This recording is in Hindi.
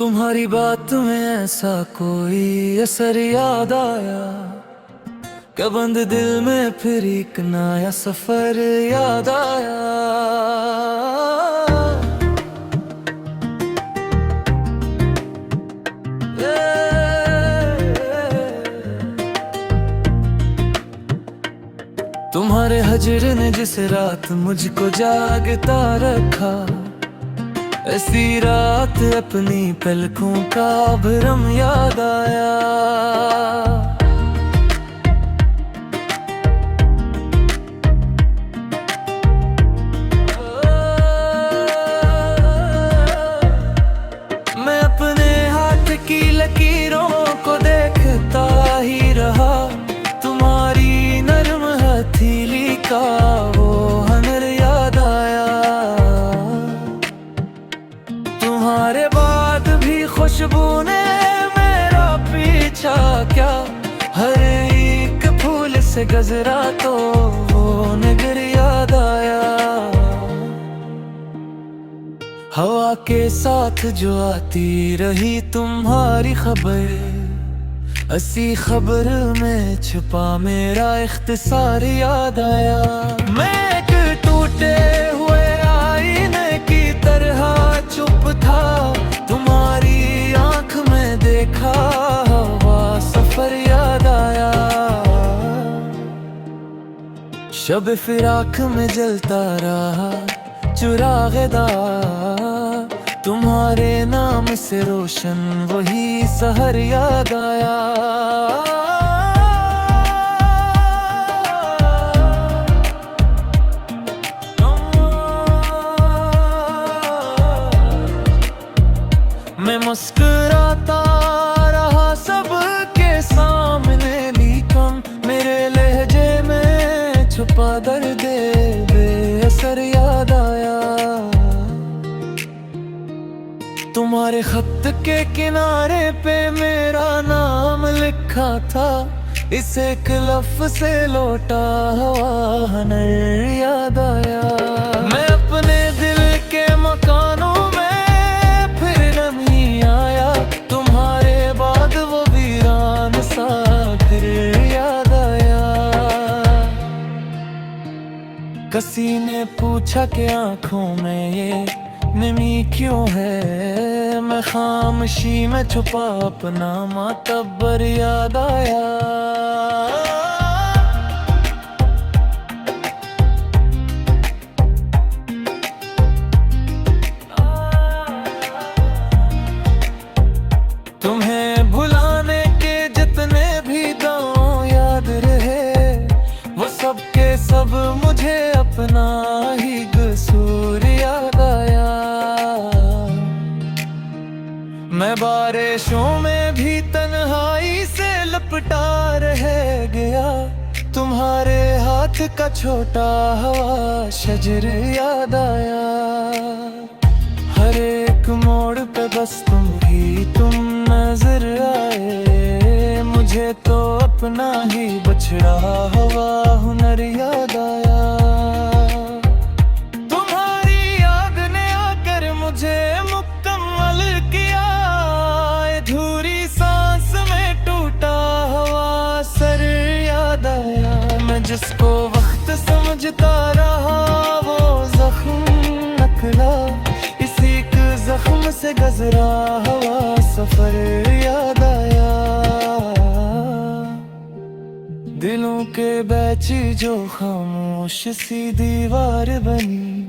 तुम्हारी बात में ऐसा कोई असर याद आया, क्या बंद दिल में फिर एक नया सफर याद आया। तुम्हारे हजर ने जिस रात मुझको जागता रखा, ऐसी रात अपनी पलकों का भ्रम याद आया। मैं अपने हाथ की लकीरों को देखता ही रहा, तुम्हारी नरम हथेली का वो हुनर याद आया। तुम्हारे बाद भी खुशबू ने मेरा पीछा क्या, हर एक फूल से गजरा तो वो नगर याद आया। हवा के साथ जो आती रही तुम्हारी खबर, ऐसी खबर में छुपा मेरा इख्तिसार याद आया। मैं एक टूटे हुए आईने की तरह चुप था, तुम्हारी आंख में देखा हुआ सफर याद आया। शब फिराक में जलता रहा चुरागदा, तुम्हारे नाम से रोशन वही सहर याद आया। मैं मुस्कुराता रहा सबके सामने, लेकिन मेरे लहजे में छुपा दर्द बेअसर याद आया। तुम्हारे खत के किनारे पे मेरा नाम लिखा था, इस एक लफ्ज़ से लौटा हुआ हुनर याद आया। मैं अपने दिल के मकानों में फिर नहीं आया, तुम्हारे बाद वो वीरान सा फिर याद आया। किसी ने पूछा कि आंखों में ये नमी क्यों है, मैं खामोशी में छुपा अपना मातबर याद आया। तुम्हें भुलाने के जितने भी दांव याद रहे, वो सब के सब मुझे अपना ही कसूर याद आया। मैं बारिशों में भी तन्हाई से लपटा रह गया, तुम्हारे हाथ का छोटा हवा शजर याद आया। हर एक मोड़ पे बस तुम नजर आए, मुझे तो अपना ही बछड़ा हुआ हुनर याद आया। तुम्हारी याद ने आकर मुझे मुकम्मल किया, अधूरी सांस में टूटा हुआ सर याद आया। मैं जिसको वक्त समझता रहा वो जख्म निकला, इसी एक जख्म से गुजरा हुआ सफर याद आया। दिलों के बैची जो खामोश सी दीवार बनी,